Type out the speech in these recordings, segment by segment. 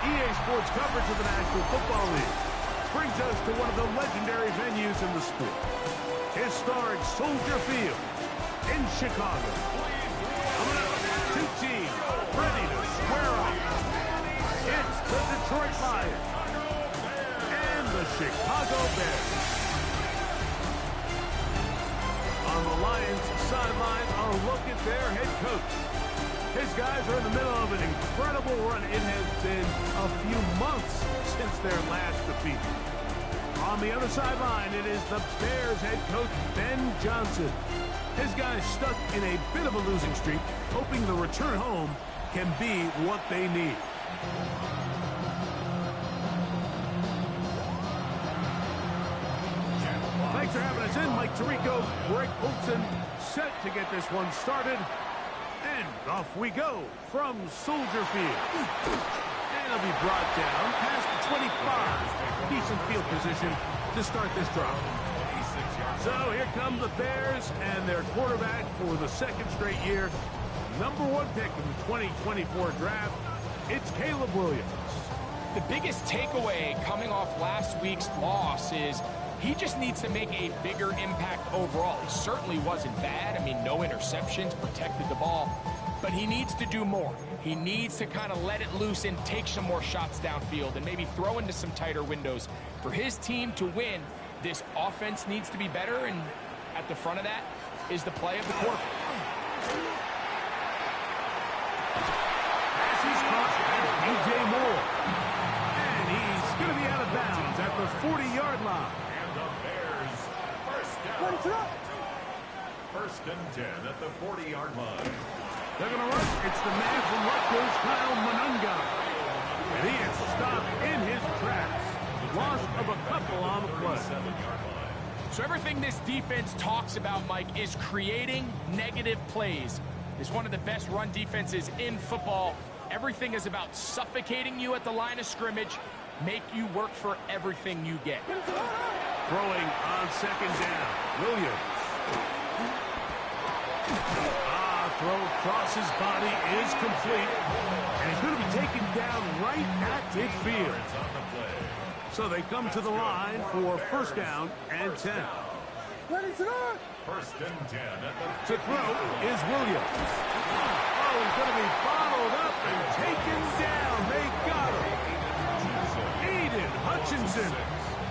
EA Sports coverage of the National Football League brings us to one of the legendary venues in the sport. Historic Soldier Field in Chicago. Two teams ready to square up. It's the Detroit Lions and the Chicago Bears. On the Lions sideline, a look at their head coach. His guys are in the middle of an incredible run. It has been a few months since their last defeat. On the other sideline, it is the Bears head coach, Ben Johnson. His guys stuck in a bit of a losing streak, hoping the return home can be what they need. Thanks for having us in. Mike Tirico, Greg Olson, set to get this one started. And off we go from Soldier Field. And it'll be brought down past the 25. Decent field position to start this drive. So here come the Bears and their quarterback for the second straight year. Number 1 pick in the 2024 draft. It's Caleb Williams. The biggest takeaway coming off last week's loss is he just needs to make a bigger impact overall. He certainly wasn't bad. I mean, no interceptions, protected the ball. But he needs to do more. He needs to kind of let it loose and take some more shots downfield and maybe throw into some tighter windows. For his team to win, this offense needs to be better, and at the front of that is the play of the quarterback. Pass is caught by DJ Moore. And he's going to be out of bounds at the 40-yard line. The Bears, first down. First and 10 at the 40-yard line. They're going to rush. It's the man from Rutgers, Kyle Monunga. And he is stopped in his tracks. Loss of a couple on the play. So everything this defense talks about, Mike, is creating negative plays. It's one of the best run defenses in football. Everything is about suffocating you at the line of scrimmage, make you work for everything you get. Throwing on second down, Williams. Throw across his body is complete. And he's going to be taken down right at midfield. So they come to the line for first down and 10. First and 10 at the to throw is Williams. Oh, he's going to be bottled up and taken down. They got him. Aiden Hutchinson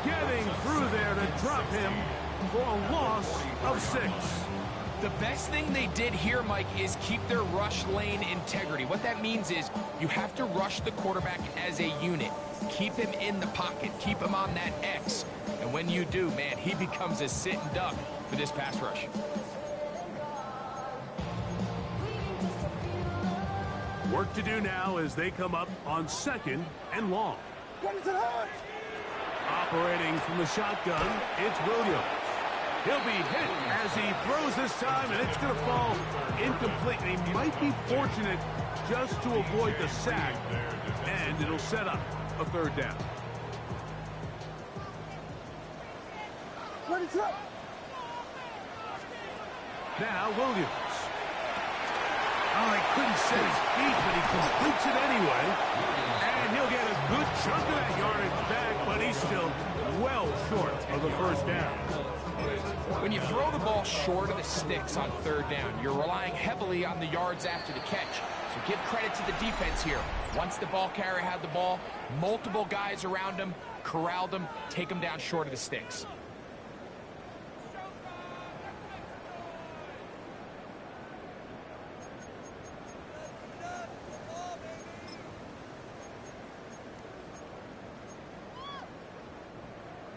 getting through there to drop him for a loss of 6. The best thing they did here, Mike, is keep their rush lane integrity. What that means is you have to rush the quarterback as a unit. Keep him in the pocket. Keep him on that X. And when you do, man, he becomes a sitting duck for this pass rush. Work to do now as they come up on second and long. Operating from the shotgun, it's Williams. He'll be hit as he throws this time, and it's going to fall incomplete. And he might be fortunate just to avoid the sack, and it'll set up a third down. Now Williams. Oh, he couldn't set his feet, but he completes it anyway. And he'll get a good chunk of that yardage back, but he's still well short of the first down. When you throw the ball short of the sticks on third down, you're relying heavily on the yards after the catch. So give credit to the defense here. Once the ball carrier had the ball, multiple guys around him, corralled him, take him down short of the sticks.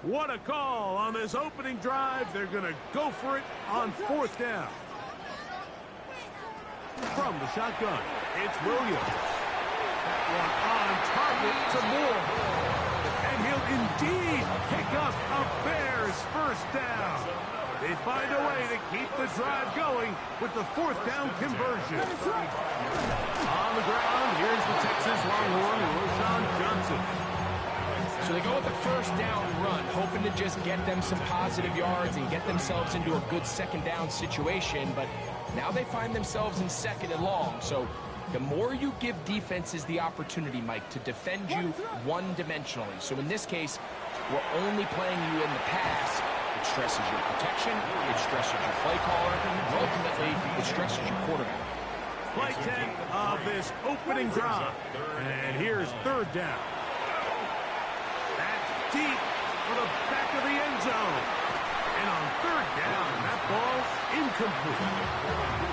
What a call on this opening drive. They're going to go for it on fourth down. From the shotgun, it's Williams. That one on target to Moore. And he'll indeed pick up a Bears first down. They find a way to keep the drive going with the fourth down conversion. On the ground, here's the Texas Longhorn, Roschon Johnson. So they go with the first down run, hoping to just get them some positive yards and get themselves into a good second down situation. But Now they find themselves in 2nd and long, so the more you give defenses the opportunity, Mike, to defend you one-dimensionally. So in this case, we're only playing you in the pass. It stresses your protection, it stresses your play caller, and ultimately, it stresses your quarterback. Play 10 of this opening drive. And here's 3rd down. That's deep for the back of the end zone. And on 3rd down, that ball's incomplete.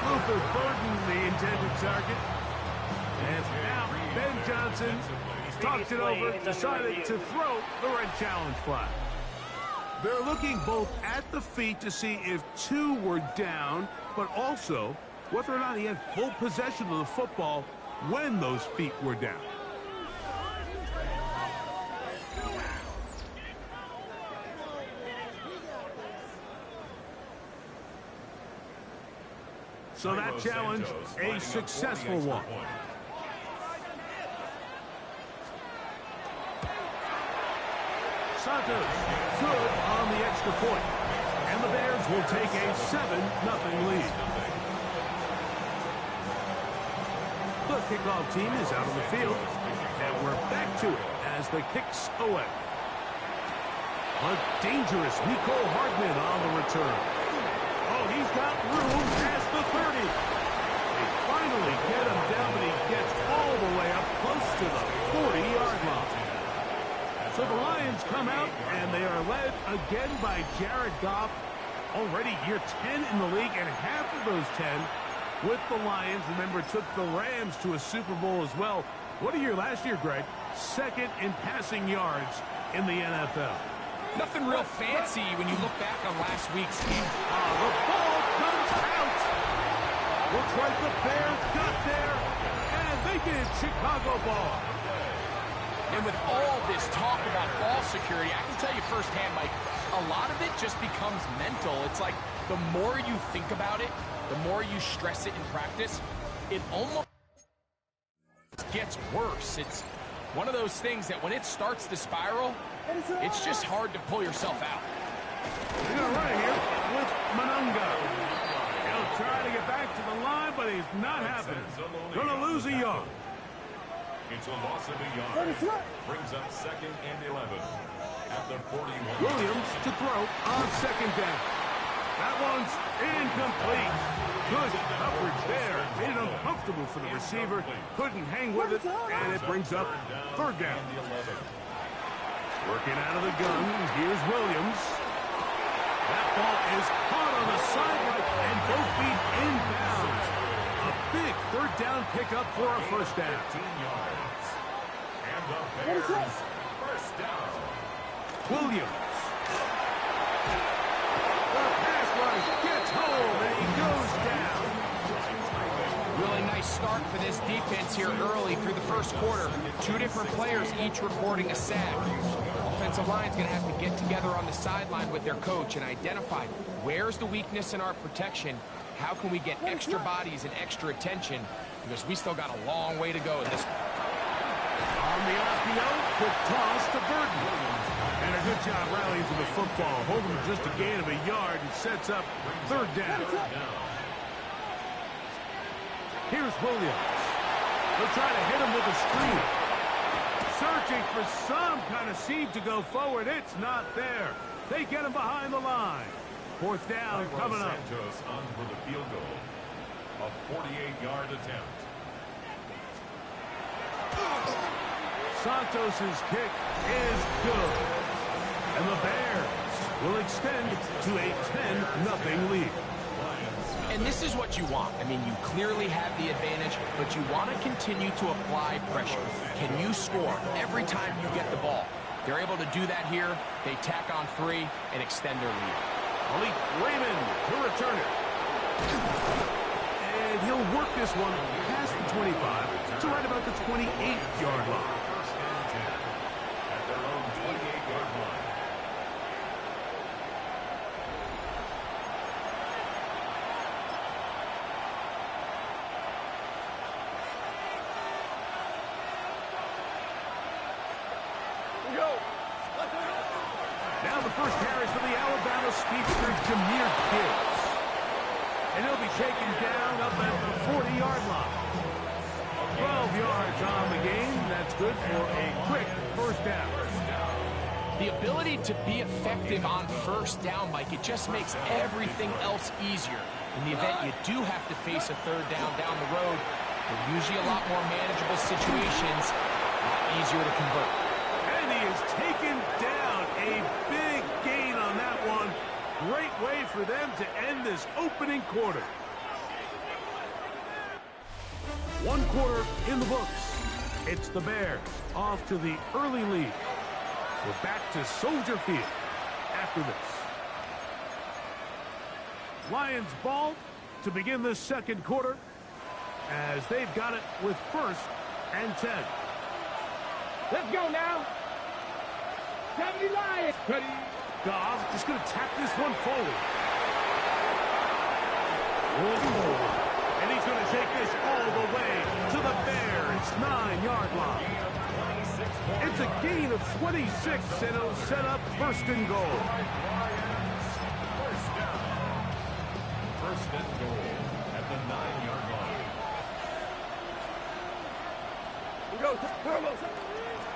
Luther Burden, the intended target. And now Ben Johnson talked it over, decided to throw the red challenge flag. They're looking both at the feet to see if 2 were down, but also whether or not he had full possession of the football when those feet were down. So that challenge, a successful one. Santos, good on the extra point. And the Bears will take a 7-0 lead. The kickoff team is out on the field. And we're back to it as the kicks away. A dangerous Nicole Hardman on the return. Oh, he's got room past the 30. They finally get him down, but he gets all the way up close to the 40-yard line. So the Lions come out, and they are led again by Jared Goff. Already year 10 in the league, and half of those 10 with the Lions. Remember, took the Rams to a Super Bowl as well. What a year last year, Greg. 2nd in passing yards in the NFL. Nothing real fancy when you look back on last week's game. The ball comes out. Looks like the Bears got there, and they did. Chicago ball. And with all this talk about ball security, I can tell you firsthand, Mike, a lot of it just becomes mental. It's like the more you think about it, the more you stress it in practice, it almost gets worse. It's one of those things that when it starts to spiral, it's just hard to pull yourself out. They're going to run it here with Monunga. He'll try to get back to the line, but he's not happening. Going to lose a yard. It's a loss of a yard. Brings up 2nd and 11 at the 41. Williams to throw on 2nd down. That one's incomplete. Good coverage there. Made it uncomfortable for the receiver. Couldn't hang with it, and it brings up 3rd down. Working out of the gun. Here's Williams. That ball is caught on the sideline, and both feet inbounds. A big 3rd down pickup for a 1st down. 15 yards. And the Bears, 1st down. Williams. The pass rush gets home, and he goes down. Really nice start for this defense here early through the 1st quarter. 2 different players each recording a sack. Offensive line's going to have to get together on the sideline with their coach and identify where's the weakness in our protection. How can we get extra bodies and extra attention? Because we still got a long way to go in this. On the RPO, quick toss to Burton. And a good job rallying to the football. Holding just a gain of a yard and sets up 3rd down. Here's Williams. They'll try to hit him with a screen. Searching for some kind of seam to go forward. It's not there. They get him behind the line. 4th down coming up. Santos on for the field goal. A 48-yard attempt. Santos' kick is good. And the Bears will extend to a 10-0 lead. And this is what you want. I mean, you clearly have the advantage, but you want to continue to apply pressure. Can you score every time you get the ball? They're able to do that here. They tack on 3 and extend their lead. Malik Raymond to return it. And he'll work this one past the 25 to right about the 28-yard line. 1st and 10 at their own 28-yard line. Now the first carry for the Alabama speedster, Jahmyr Gibbs. And he'll be taken down up at the 40-yard line. 12 yards on the game. That's good for a quick first down. The ability to be effective on first down, Mike, it just makes everything else easier. In the event you do have to face a third down the road, they're usually a lot more manageable situations, a lot easier to convert. And he is taken down. A big gain on that one. Great way for them to end this opening quarter. One quarter in the books. It's the Bears off to the early lead. We're back to Soldier Field after this. Lions ball to begin the second quarter as they've got it with 1st and 10. Let's go now. 70 Lions. Ready. Goff just going to tap this one forward. And he's going to take this all the way to the Bears' 9-yard line. It's a gain of 26, and it'll set up 1st and goal. First and goal at the 9-yard line.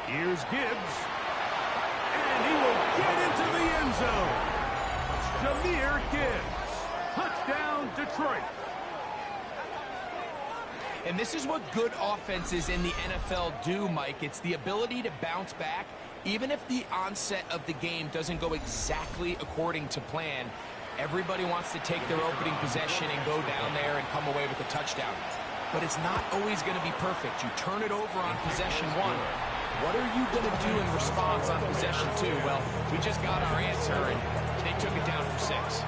Here's Gibbs. And he will get into the end zone. Jahmyr Gibbs. Touchdown, Detroit. And this is what good offenses in the NFL do, Mike. It's the ability to bounce back, even if the onset of the game doesn't go exactly according to plan. Everybody wants to take their opening possession and go down there and come away with a touchdown. But it's not always going to be perfect. You turn it over on possession 1. What are you going to do in response on possession 2? Well, we just got our answer, and they took it down for 6.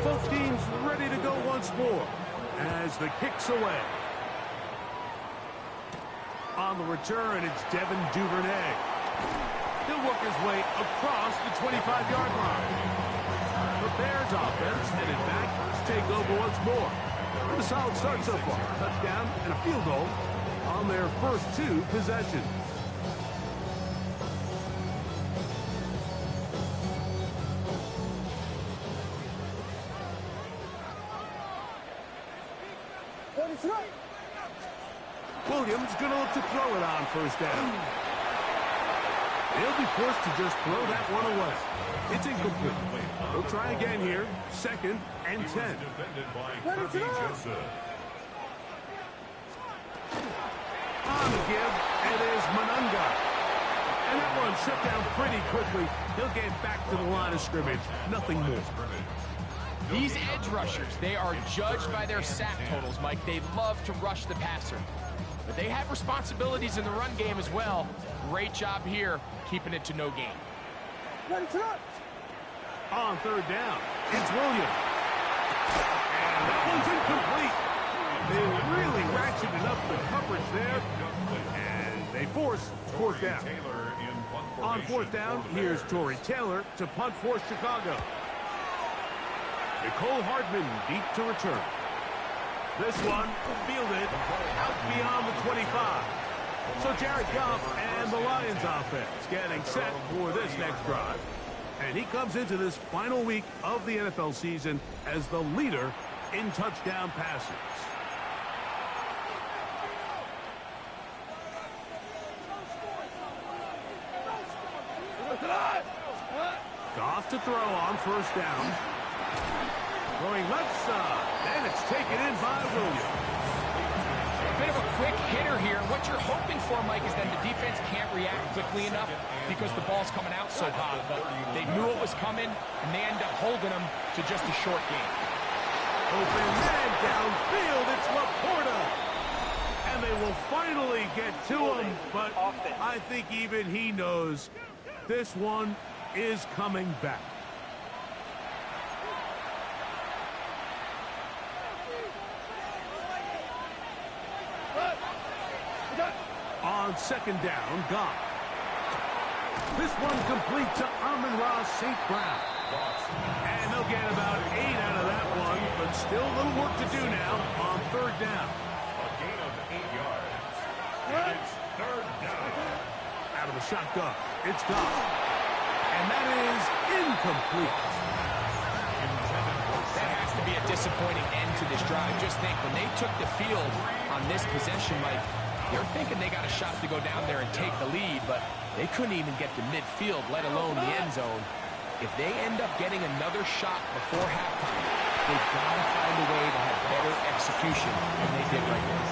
Both teams ready to go once more as the kick's away. On the return, it's Devin Duvernay. He'll work his way across the 25-yard line. The Bears offense headed back to take over once more. With a solid start so far. Touchdown and a field goal on their first 2 possessions. Williams going to look to throw it on first down. He'll be forced to just throw that one away. It's incomplete. We'll try again here. 2nd and 10. Defended by Kirby Joseph. On the give, it is Monunga. And that one shut down pretty quickly. He'll get back to the line of scrimmage. Nothing more. These edge rushers, they are judged by their sack totals, Mike. They love to rush the passer. But they have responsibilities in the run game as well. Great job here, keeping it to no gain. On 3rd down, it's Williams. And that one's incomplete. They really ratcheted up the coverage there. And they force 4th down. On 4th down, here's Tory Taylor to punt for Chicago. Nicole Hardman deep to return. This one fielded out beyond the 25. So Jared Goff and the Lions offense getting set for this next drive. And he comes into this final week of the NFL season as the leader in touchdown passes. Goff to throw on 1st down. Going left side, and it's taken in by Williams. A bit of a quick hitter here. What you're hoping for, Mike, is that the defense can't react quickly enough because the ball's coming out so hot. But they knew it was coming, and they end up holding them to just a short game. Open man downfield, it's Laporta. And they will finally get to him, but I think even he knows this one is coming back. On 2nd down, Goff. This one complete to Amon-Ra St. Brown. And they'll get about 8 out of that one, but still a little work to do now on third down. A gain of 8 yards. And it's third down. Out of the shotgun. It's gone. And that is incomplete. That has to be a disappointing end to this drive. Just think, when they took the field on this possession, Mike, they're thinking they got a shot to go down there and take the lead, but they couldn't even get to midfield, let alone the end zone. If they end up getting another shot before halftime, they've got to find a way to have better execution than they did right now.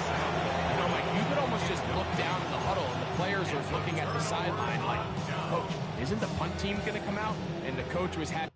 You know, Mike, you could almost just look down in the huddle, and the players are looking at the sideline like, Coach, isn't the punt team going to come out? And the coach was happy.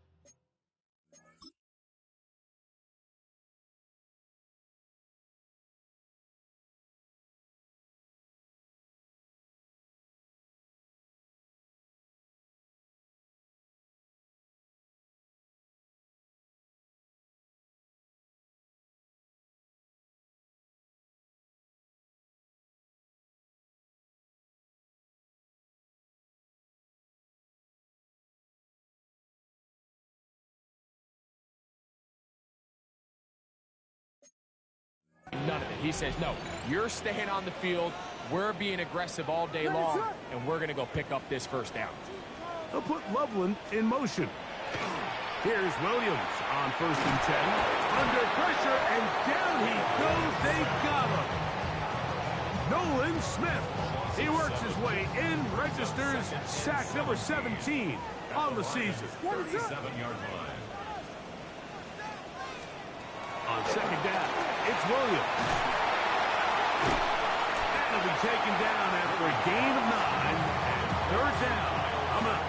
None of it. He says, no, you're staying on the field. We're being aggressive all day long, and we're going to go pick up this first down. They'll put Loveland in motion. Here's Williams on 1st and 10. Under pressure, and down he goes. They got him. Nolan Smith. He works his way in, registers sack number 17 on the season. 37-yard line. On 2nd down, it's Williams. And he'll be taken down after a gain of 9. And 3rd down. I'm up.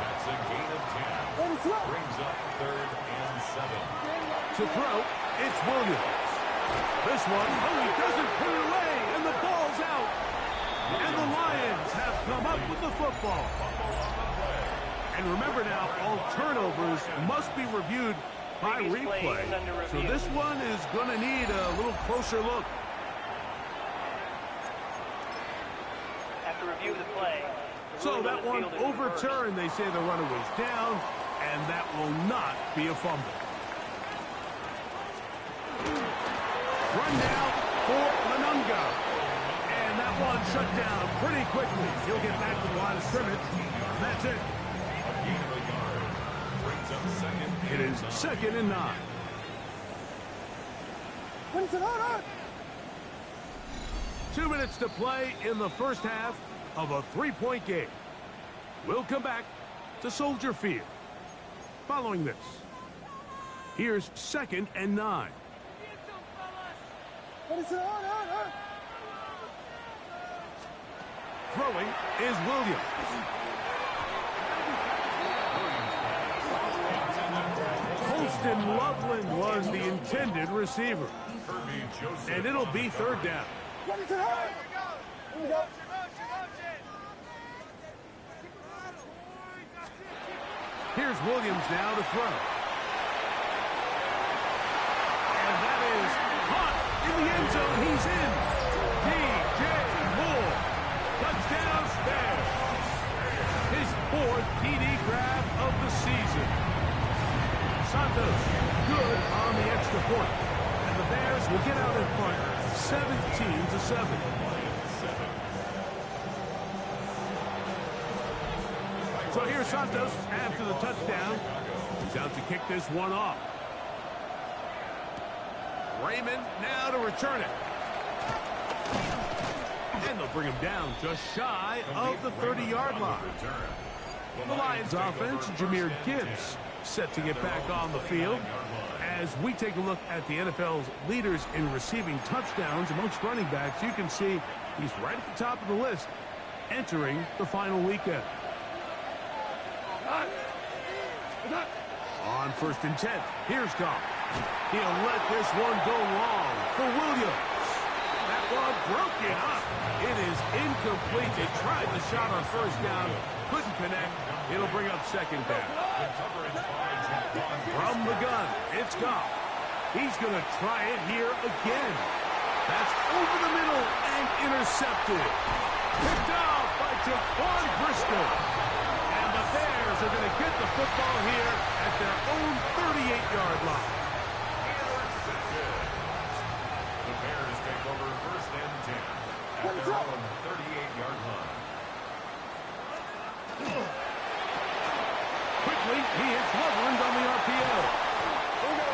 That's a gain of 10. Brings up 3rd and 7. To throw, it's Williams. This one, oh, he doesn't put it away, and the ball's out. And the Lions have come up with the football. And remember now, all turnovers must be reviewed by replay. So this one is going to need a little closer look. After review of the play. So that one overturned. They say the runner was down, and that will not be a fumble. Run down for Manunga. And that one shut down pretty quickly. He'll get back to the line of scrimmage. That's it. It is 2nd and 9. 2 minutes to play in the first half of a 3-point game. We'll come back to Soldier Field. Following this, here's 2nd and 9. Throwing is Williams. Holston Loveland was the intended receiver. And it'll be 3rd down. Here's Williams now to throw. And that is caught in the end zone. He's in. DJ Moore. Touchdown Bears. His 4th TD grab of the season. Santos good on the extra point. And the Bears will get out in front 17-7. So here's Santos after the touchdown. He's out to kick this one off. Raymond now to return it. And they'll bring him down just shy of the 30-yard line. The Lions offense, Jahmyr Gibbs, set to get back on the field. As we take a look at the NFL's leaders in receiving touchdowns amongst running backs, you can see he's right at the top of the list entering the final weekend. On 1st and 10, here's Goff. He'll let this one go long for Williams. That one broken up. It is incomplete. They tried the shot on 1st down, couldn't connect. It'll bring up 2nd down. From the gun, it's Goff. He's going to try it here again. That's over the middle and intercepted. Picked off by Jaquan Brisker. And the Bears are going to get the football here at their own 38-yard line. The Bears take over first and 10 at their own 38-yard line. Quickly, he hits Loveland on the RPO.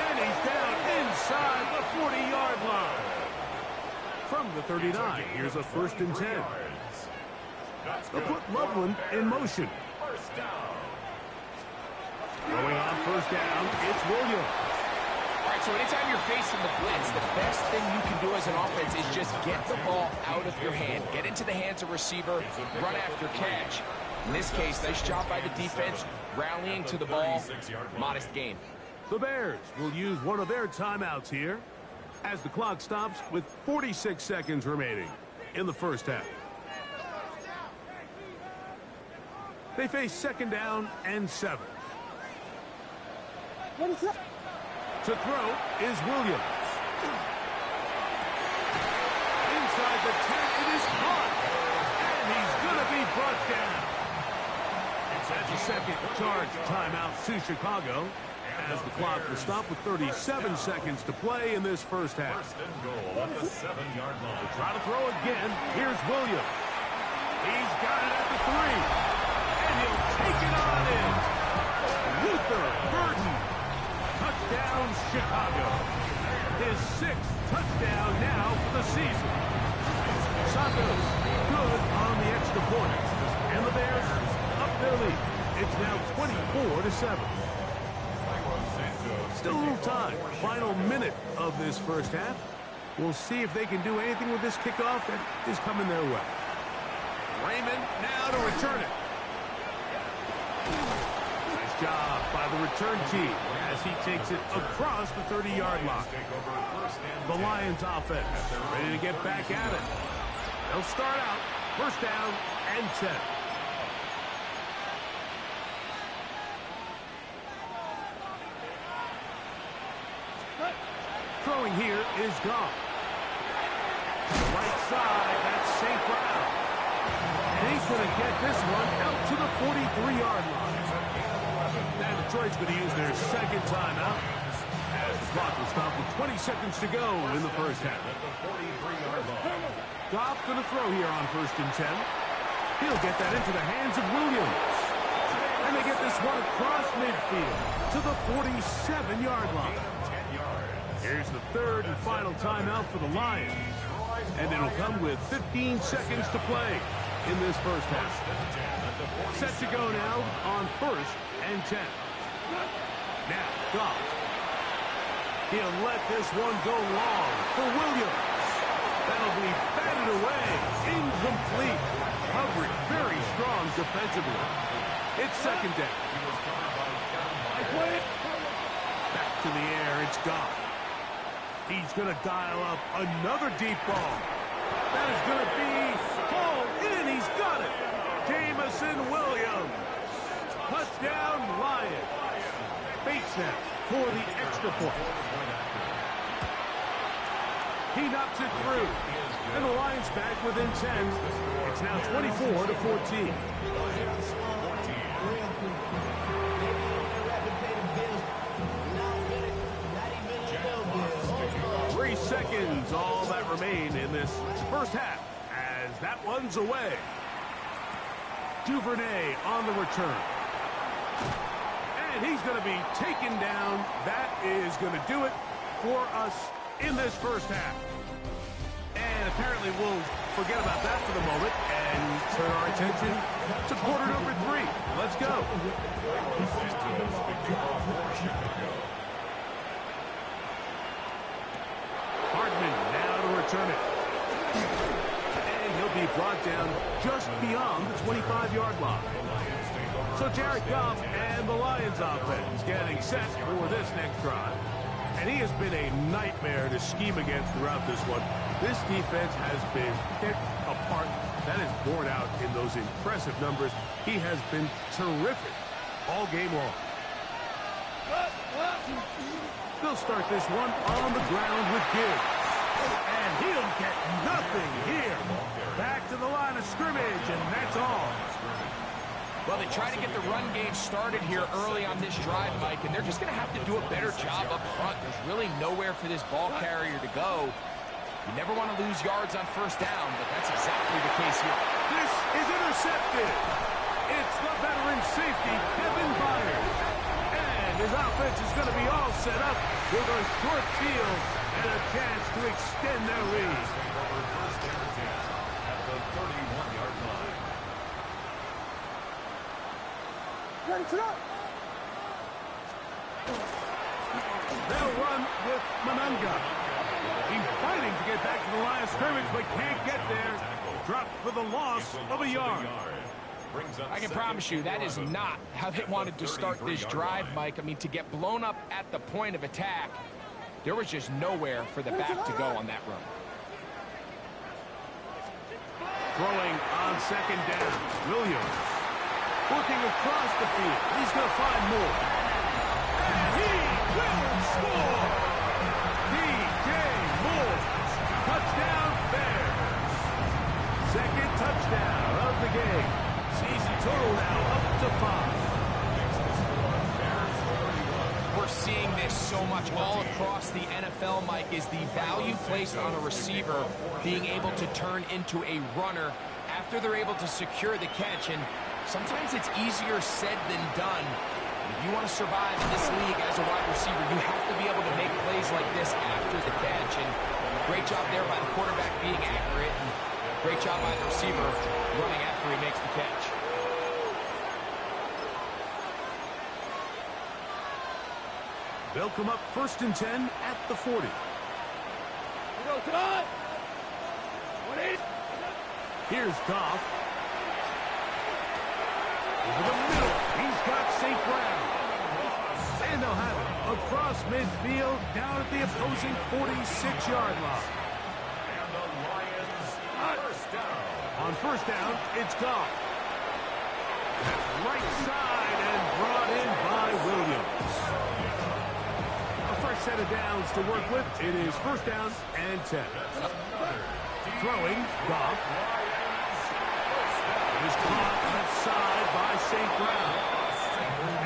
And he's down inside the 40-yard line. From the 39, here's a first and 10. They'll put Loveland in motion. First down. Going on first down, it's Williams. All right, so anytime you're facing the blitz, the best thing you can do as an offense is just get the ball out of your hand. Get into the hands of receiver, run after catch. In this case, nice job by the defense, rallying to the ball, modest gain. The Bears will use one of their timeouts here as the clock stops with 46 seconds remaining in the first half. They face second down and 7. To throw is Williams. Inside the 10, it is caught. And he's going to be brought down. That's a second charge timeout to Chicago as the clock will stop with 37 seconds to play in this first half. First and goal at the 7-yard line. Try to throw again. Here's Williams. He's got it at the 3. And he'll take it on in. Luther Burden. Touchdown, Chicago. His 6th touchdown now for the season. Santos good on the extra point. And the Bears up their lead. It's now 24-7. Still a little time. Final minute of this first half. We'll see if they can do anything with this kickoff that is coming their way. Raymond now to return it. Nice job by the return team as he takes it across the 30-yard line. The Lions offense ready to get back at it. They'll start out first down and 10. Throwing here is Goff. Right side, that's St. Brown. And he's going to get this one out to the 43-yard line. Now Detroit's going to use their second timeout as the clock will stop with 20 seconds to go in the first half. Goff going to throw here on first and 10. He'll get that into the hands of Williams. And they get this one across midfield to the 47-yard line. Here's the third and final timeout for the Lions. And it'll come with 15 seconds to play in this first half. Set to go now on first and 10. Now, Goff. He'll let this one go long for Williams. That'll be batted away. Incomplete. Coverage very strong defensively. It's second down. Back to the air, it's Goff. He's going to dial up another deep ball. That is going to be hauled in. He's got it. Jamison Williams. Touchdown, Lions. Bates now for the extra point. He knocks it through. And the Lions back within 10. It's now 24-14. 3 seconds, all that remain in this first half as that one's away. Duvernay on the return. And he's going to be taken down. That is going to do it for us in this first half. And apparently we'll forget about that for the moment and turn our attention to quarter number 3. Let's go. Hardman now to return it. And he'll be brought down just beyond the 25-yard line. So Jared Goff and the Lions offense getting set for this next drive. And he has been a nightmare to scheme against throughout this one. This defense has been picked apart. That is borne out in those impressive numbers. He has been terrific all game long. They'll start this one on the ground with Gibbs. And he'll get nothing here. Back to the line of of scrimmage, and that's all. Well, they try to get the run game started here early on this drive, Mike, and they're just going to have to do a better job up front. There's really nowhere for this ball carrier to go. You never want to lose yards on first down, but that's exactly the case here. This is intercepted. It's the veteran safety, Kevin Byers. And his offense is going to be all set up with a short field and a chance to extend their lead. First and 10 at the 31-yard line. They'll run with Manunga. He's fighting to get back to the line of scrimmage, but can't get there. Dropped for the loss of a yard. I can promise you that is not how they wanted to start this drive, Mike. I mean, to get blown up at the point of attack, there was just nowhere for the back to go on that run. Throwing on second down, Williams. Looking across the field. He's going to find more. And he will score! D.J. Moore. Touchdown, Bears. Second touchdown of the game. Season total now up to 5. We're seeing this so much all across the NFL, Mike, is the value placed on a receiver being able to turn into a runner after they're able to secure the catch. And sometimes it's easier said than done. If you want to survive in this league as a wide receiver, you have to be able to make plays like this after the catch. And great job there by the quarterback being accurate. And great job by the receiver running after he makes the catch. They'll come up first and 10 at the 40. Here's Goff. Over the middle, he's got St. Brown. And they'll have it across midfield down at the opposing 46-yard line. And the Lions first down. On first down, it's Goff. That's right side and brought in by Williams. A fresh set of downs to work with. It is first down and 10. Throwing, Goff. Is caught left side by St. Brown.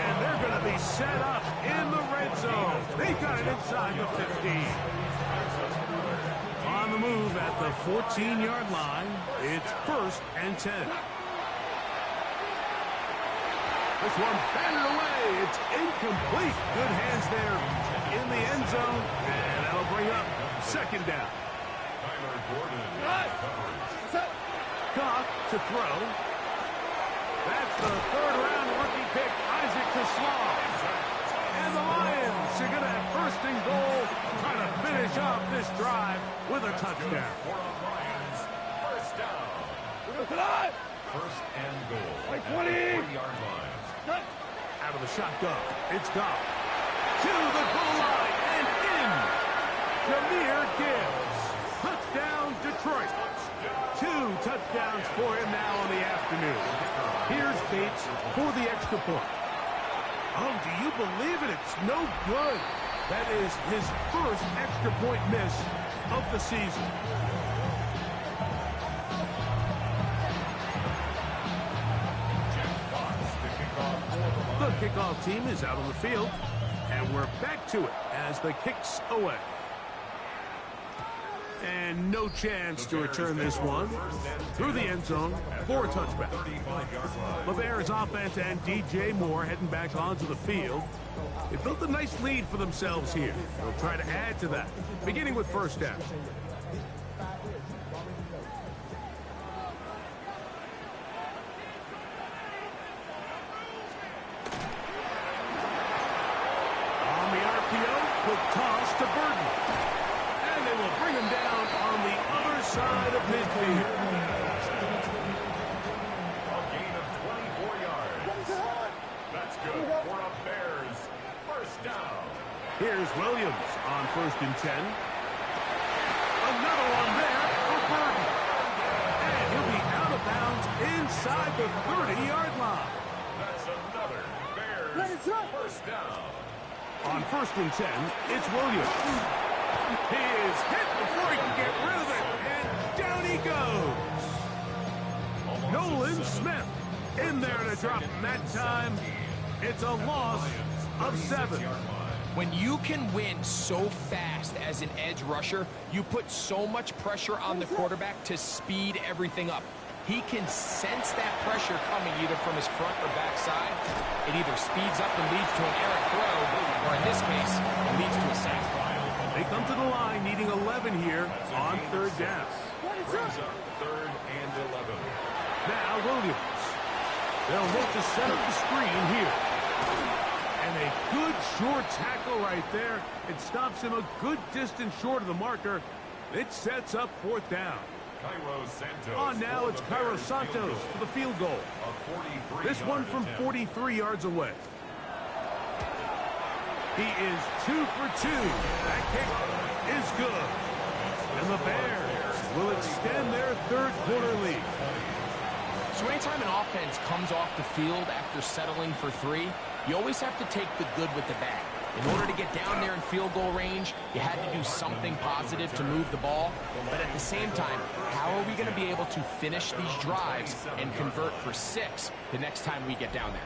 And they're going to be set up in the red zone. They've got it inside the 15. On the move at the 14-yard line, it's first and 10. This one batted away. It's incomplete. Good hands there in the end zone. And that'll bring up second down. Tyler Gordon covers. Goff to throw. That's the third-round rookie pick, Isaac Slaw. And the Lions are going to have first and goal, trying to finish off this drive with a touchdown. For the Lions, first down. First and goal at the 40-yard line. Out of the shotgun, it's Goff. To the goal line and in. Jahmyr Gibbs. Touchdown, Detroit. 2 touchdowns for him now on the afternoon. Here's Bates for the extra point. Oh, do you believe it? It's no good. That is his first extra point miss of the season. The kickoff team is out on the field, and we're back to it as the kick's away. And no chance to return this one through the end zone for a touchback. The Bears offense and DJ Moore heading back onto the field. They built a nice lead for themselves here. They'll try to add to that, beginning with first down. On the RPO, quick toss to Burton. And they will bring him down on the other side of midfield. A gain of 24 yards. That's good for the Bears. First down. Here's Williams on first and 10. Another one there for Burton. And he'll be out of bounds inside the 30-yard line. That's another Bears first down. On first and 10, it's Williams. He is hit before he can get rid of it, and down he goes. Nolan Smith in there to drop him that time. It's a loss of 7. When you can win so fast as an edge rusher, you put so much pressure on the quarterback to speed everything up. He can sense that pressure coming either from his front or back side. It either speeds up and leads to an errant throw, or in this case, it leads to a sack. They come to the line needing 11 here on 3rd down. Brings up 3rd and 11. Now Williams. They'll look to set up the screen here. And a good short tackle right there. It stops him a good distance short of the marker. It sets up 4th down. On now, it's Cairo Santos for the field goal. This one from 43 yards away. He is 2 for 2. That kick is good. And the Bears will extend their 3rd quarter lead. So anytime an offense comes off the field after settling for 3, you always have to take the good with the bad. In order to get down there in field goal range, you had to do something positive to move the ball. But at the same time, how are we going to be able to finish these drives and convert for 6 the next time we get down there?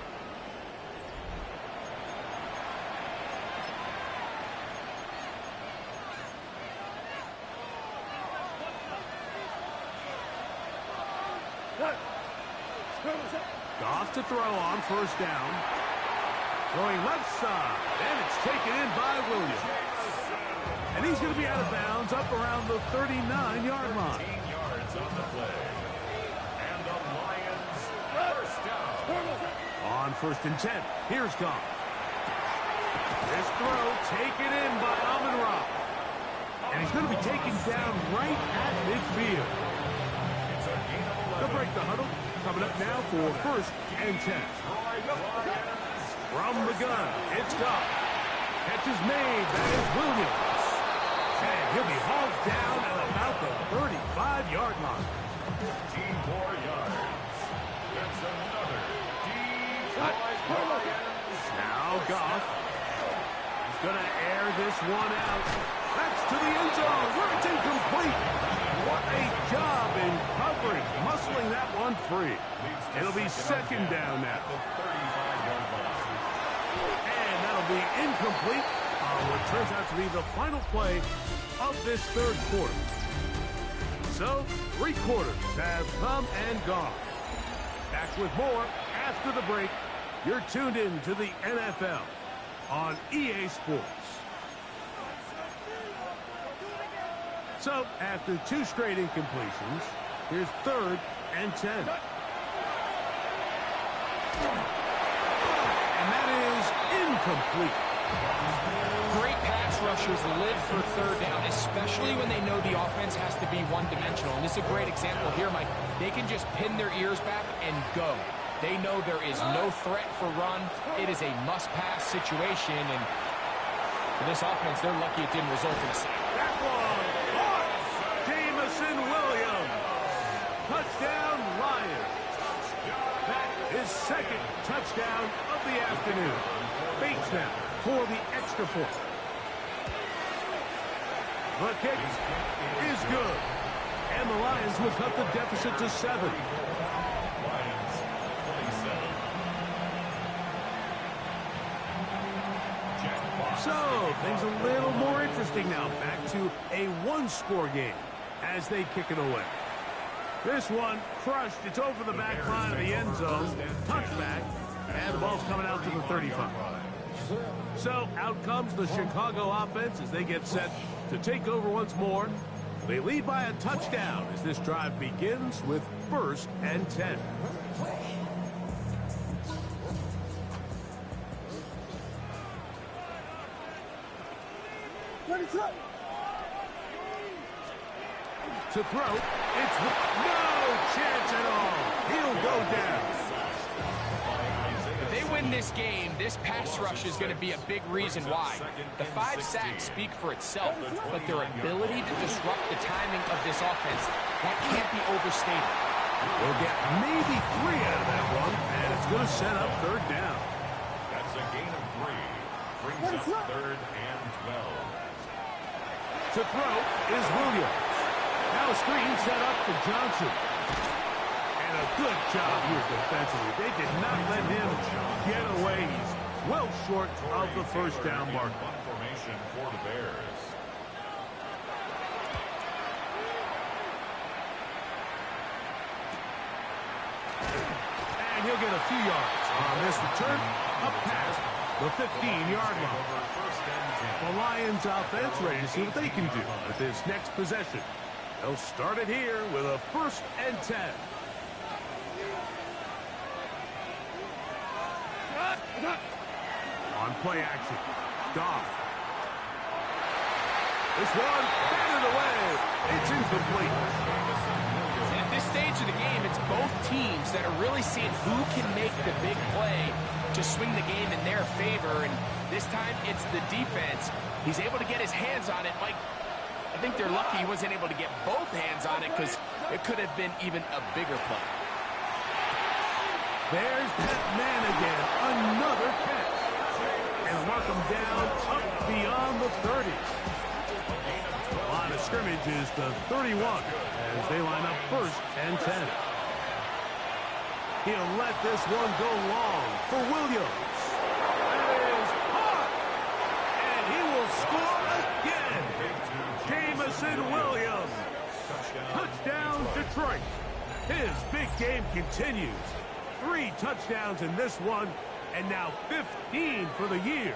Goff to throw on 1st down. Going left side, and it's taken in by Williams. And he's going to be out of bounds up around the 39-yard line. 15 yards on the play. And the Lions 1st down. On 1st and 10, here's Goff. This throw taken in by Amon-Ra. And he's going to be taken down right at midfield. They'll break the huddle. Coming up now for 1st and 10. From the gun, it's Goff. Catch is made. That is Williams. And he'll be hauled down at about the 35-yard line. 15 more yards. That's another deep Lions. Now Goff. He's going to air this one out. That's to the end zone where it's incomplete. What a job in coverage, muscling that one free. It'll be 2nd down now. And that'll be incomplete on what turns out to be the final play of this 3rd quarter. So, 3 quarters have come and gone. Back with more after the break. You're tuned in to the NFL on EA Sports. So, after 2 straight incompletions, here's 3rd and 10. And that is incomplete. Great pass rushers live for 3rd down, especially when they know the offense has to be one-dimensional. And this is a great example here, Mike. They can just pin their ears back and go. They know there is no threat for run. It is a must-pass situation. And for this offense, they're lucky it didn't result in a sack. That one caught. Jamison Williams. Touchdown, Lions. That is 2nd touchdown of the afternoon. Bates them for the extra point. The kick is good. And the Lions will cut the deficit to 7. Lions 27. So, things a little more interesting now. Back to a 1-score game as they kick it away. This one crushed. It's over the back line of the end zone. Touchback. And the ball's coming out to the 35. So, out comes the Chicago offense as they get set to take over once more. They lead by a touchdown as this drive begins with 1st and 10. To throw, it's no chance at all. He'll go down. If they win this game, this pass rush is going to be a big reason why. The 5 sacks speak for itself, but their ability to disrupt the timing of this offense, that can't be overstated. We'll get maybe 3 out of that one, and it's going to set up 3rd down. That's a gain of 3. Brings up 3rd and 12. To throw is Williams. Now a screen set up for Johnson. And a a good job here defensively. They did not let him get away. He's well short of the first down mark. Formation for the Bears. And he'll get a few yards on this return up past the 15-yard line. The Lions offense ready to see what they can do with this next possession. They'll start it here with a 1st and 10. On play action, Goff. This one, batted away. It's incomplete. And at this stage of the game, it's both teams that are really seeing who can make the big play to swing the game in their favor. And this time, it's the defense. He's able to get his hands on it. Mike, I think they're lucky he wasn't able to get both hands on it because it could have been even a bigger play. There's that man again. Another catch. And mark him down up beyond the 30. The line of scrimmage is the 31 as they line up 1st and 10. He'll let this one go long for Williams. That is hot. And he will score again. Jamison Williams. Touchdown, Detroit. His big game continues. 3 touchdowns in this one, and now 15 for the year.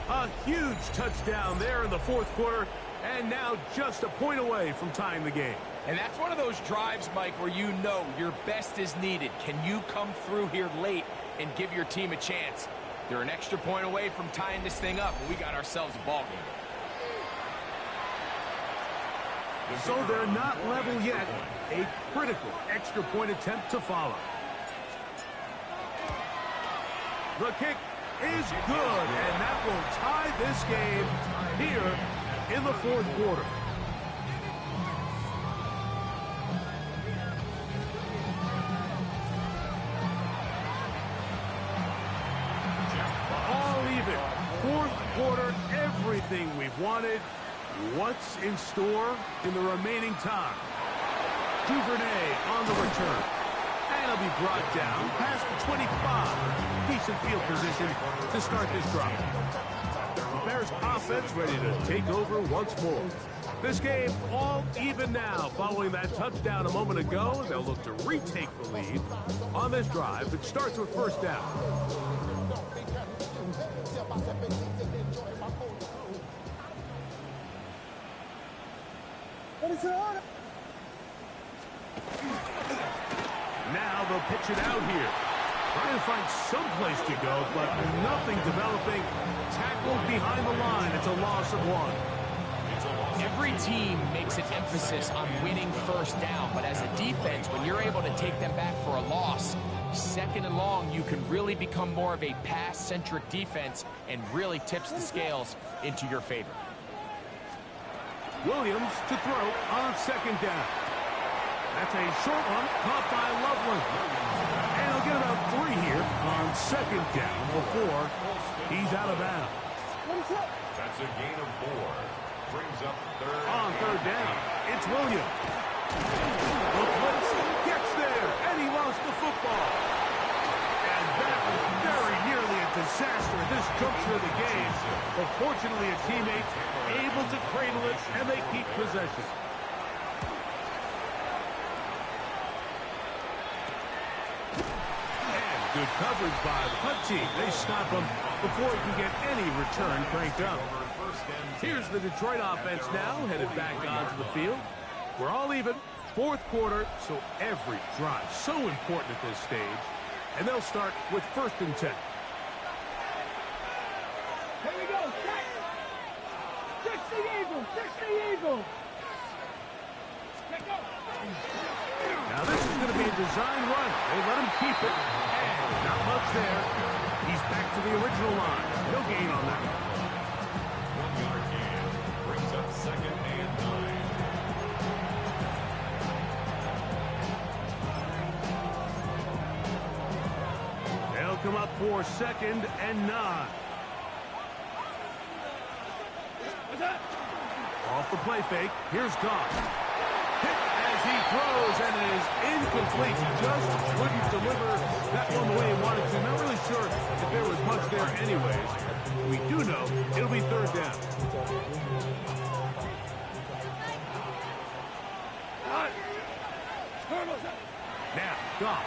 A huge touchdown there in the 4th quarter, and now just a point away from tying the game. And that's one of those drives, Mike, where you know your best is needed. Can you come through here late and give your team a chance? They're an extra point away from tying this thing up, and we got ourselves a ball game. So they're not level yet. A critical extra point attempt to follow. The kick is good, and that will tie this game here in the 4th quarter. All even. 4th quarter, everything we've wanted. What's in store in the remaining time? Duvernay on the return. And he'll be brought down past the 25. Decent field position to start this drive. The Bears offense ready to take over once more. This game all even now following that touchdown a moment ago. They'll look to retake the lead on this drive that starts with 1st down. Now they'll pitch it out here. Trying to find some place to go, but nothing developing. Tackled behind the line. It's a loss of 1. Every team makes an emphasis on winning 1st down, but as a defense, when you're able to take them back for a loss, 2nd and long, you can really become more of a pass-centric defense and really tips the scales into your favor. Williams to throw on 2nd down. That's a short one caught by Loveland. And he'll get about 3 here on 2nd down before he's out of bounds. That's a gain of 4. Brings up 3rd. On 3rd down, it's Williams. The blitz gets there, and he lost the football. And that was very nearly a disaster at this juncture of the game. But fortunately, a teammate able to cradle it, and they keep possession. And good coverage by the punt team. They stop him before he can get any return cranked up. Here's the Detroit offense now, headed back onto the field. We're all even, 4th quarter, so every drive so important at this stage. And they'll start with 1st and 10. Here we go. Fix the Eagle. Fix the Eagle. Now this is going to be a design run. They let him keep it. And not much there. He's back to the original line. No gain on that one. 1-yard gain. Brings up 2nd and 9. They'll come up for 2nd and 9. Off the play fake. Here's Goff. Hit as he throws, and it is incomplete. Just couldn't deliver that one the way he wanted to. Not really sure if there was much there anyways. We do know it'll be third down. Now, Goff.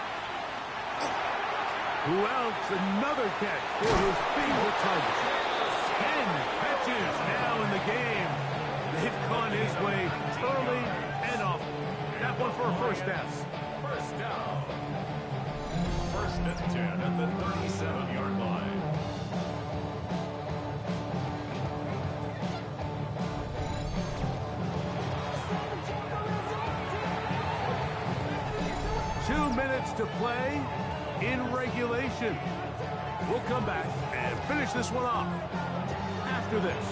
Who else? Another catch for his favorite target. 10 catches now in the game. They've gone his way early and often. That one for a first down. First down. First and 10 at the 37-yard line. Minutes to play in regulation. We'll come back and finish this one off after this.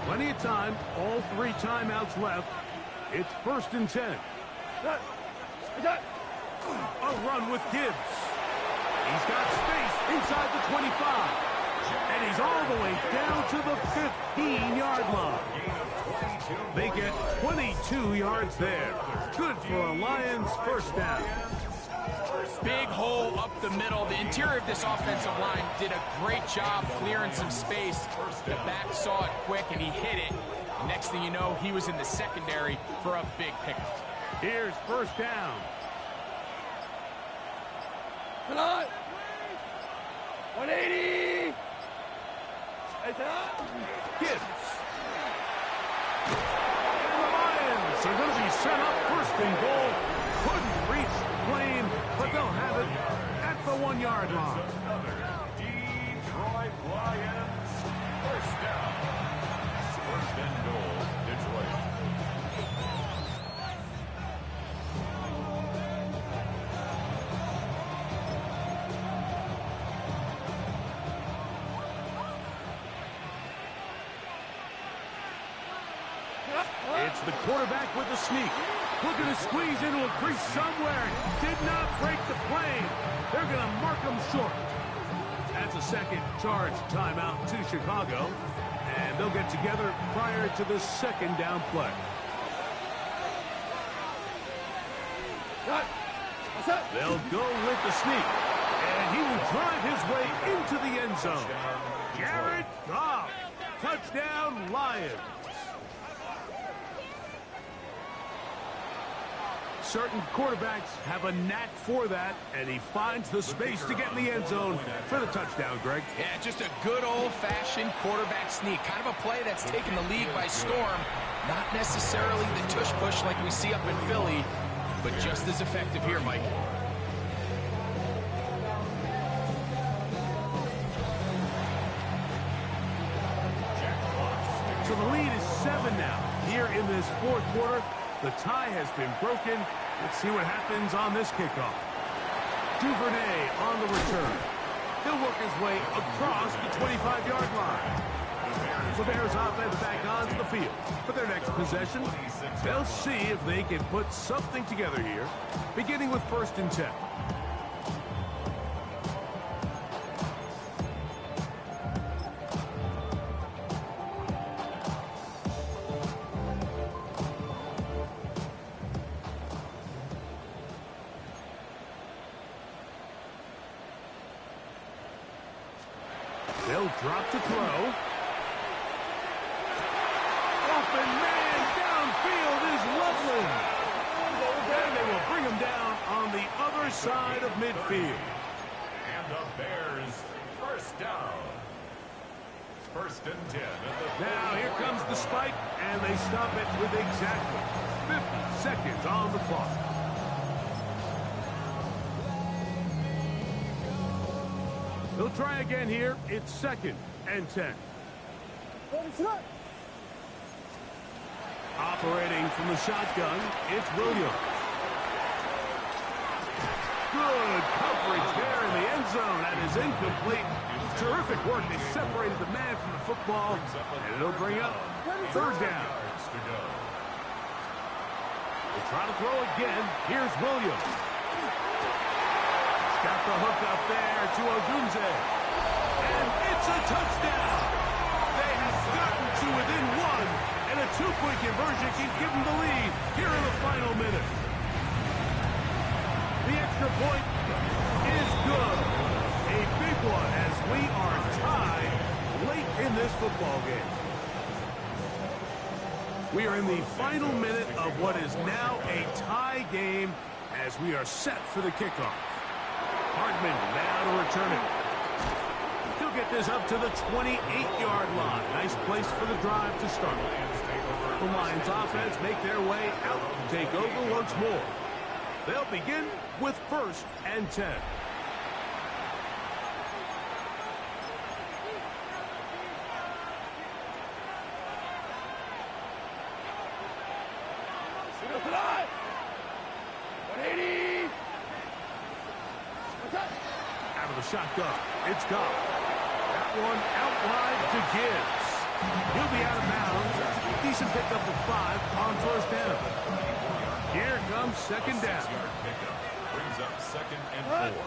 Plenty of time, all 3 timeouts left. It's first and 10. A run with Gibbs. He's got space inside the 25. And he's all the way down to the 15-yard line. They get 22 yards there. Good for a Lions first down. Big hole up the middle. The interior of this offensive line did a great job clearing some space. The back saw it quick, and he hit it. And next thing you know, he was in the secondary for a big pickup. Here's first down. 180. Gibbs. And the Lions are going to be set up first and goal. Couldn't reach the plane, but they'll have it at the 1-yard line. Detroit Lions. First down. First and goal, Detroit. It's the quarterback with the sneak. Looking to squeeze into a crease somewhere. Did not break the plane. They're going to mark him short. That's a second charge timeout to Chicago. And they'll get together prior to the second down play. They'll go with the sneak. And he will drive his way into the end zone. Jared Goff. Touchdown, Lions. Certain quarterbacks have a knack for that, and he finds the space to get in the end zone for the touchdown, Greg. Yeah, just a good old-fashioned quarterback sneak. Kind of a play that's taken the league by storm. Not necessarily the tush-push like we see up in Philly, but just as effective here, Mike. So the lead is 7 now. Here in this fourth quarter, the tie has been broken. Let's see what happens on this kickoff. Duvernay on the return. He'll work his way across the 25-yard line. The Bears offense back onto the field for their next possession. They'll see if they can put something together here, beginning with first and 10. They'll drop to throw. Open man downfield is Loveland. And they will bring him down on the other side of midfield. And the Bears first down. First and 10. Now here comes the spike, and they stop it with exactly 50 seconds on the clock. They'll try again here. It's second and 10. Operating from the shotgun, it's Williams. Good coverage there in the end zone. That is incomplete. Terrific work. They separated the man from the football, and it'll bring up third down. We'll try to throw again. Here's Williams. Got the hook up there to Odunze. And it's a touchdown. They have gotten to within 1, and And a two-point conversion can give them the lead here in the final minute. The extra point is good. A big one as we are tied late in this football game. We are in the final minute of what is now a tie game as we are set for the kickoff. Hardman now to return it. He'll get this up to the 28-yard line. Nice place for the drive to start. The Lions offense make their way out to take over once more. They'll begin with 1st and 10. Out of the shotgun, it's Goff. That one out wide to Gibbs. He'll be out of bounds. Decent pickup of 5 on 1st down. Here comes 2nd down. Brings up 2nd and 4.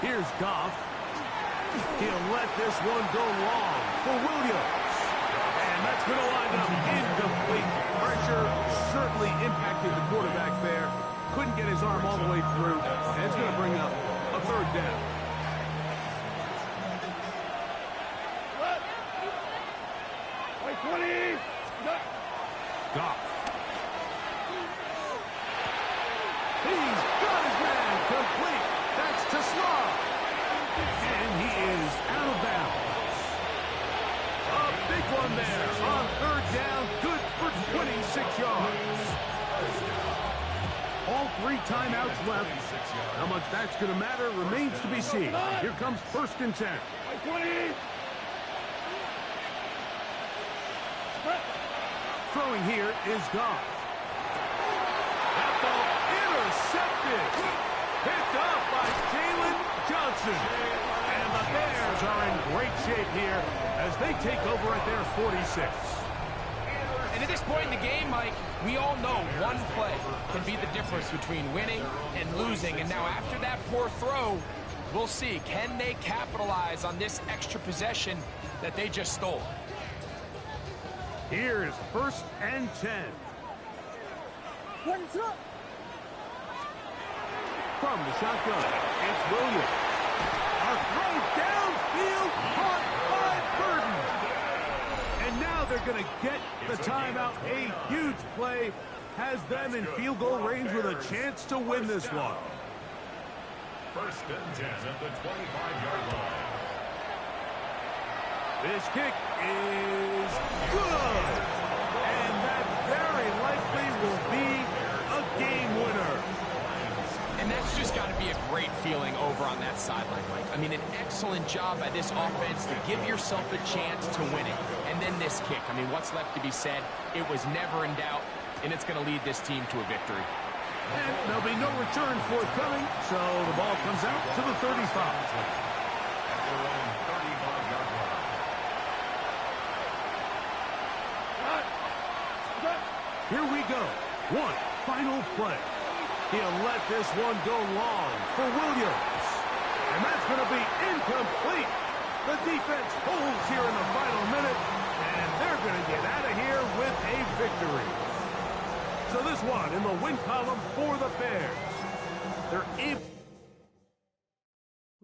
Here's Goff. He'll let this one go long for Williams. And that's going to wind up incomplete. Pressure certainly impacted the quarterback there. Couldn't get his arm all the way through. And it's going to bring up a 3rd down. Goff. He's got his man complete. That's to Slav. And he is out of bounds. A big one there on 3rd down. Good for 26 yards. All 3 timeouts left. How much that's going to matter remains to be seen. Here comes 1st and 10. Throwing here is Goff. That ball intercepted. Picked off by Jalen Johnson. And the Bears are in great shape here as they take over at their 46. And at this point in the game, Mike, we all know one play can be the difference between winning and losing. And now after that poor throw, we'll see. Can they capitalize on this extra possession that they just stole? Here's 1st and 10. From the shotgun, it's Williams. A throw downfield caught by Burton. And now they're going to get the timeout. A huge play has them in field goal range with a chance to win this one. 1st and 10 at the 25-yard line. This kick is good. And that very likely will be a game winner. And that's just got to be a great feeling over on that sideline, Mike. I mean, an excellent job by this offense to give yourself a chance to win it. And then this kick. I mean, what's left to be said? It was never in doubt, and it's going to lead this team to a victory. And there'll be no return forthcoming, so the ball comes out to the 35. Here we go. One final play. He'll let this one go long for Williams. And that's going to be incomplete. The defense holds here in the final minute, and they're going to get out of here with a victory. So this one in the win column for the Bears. They're able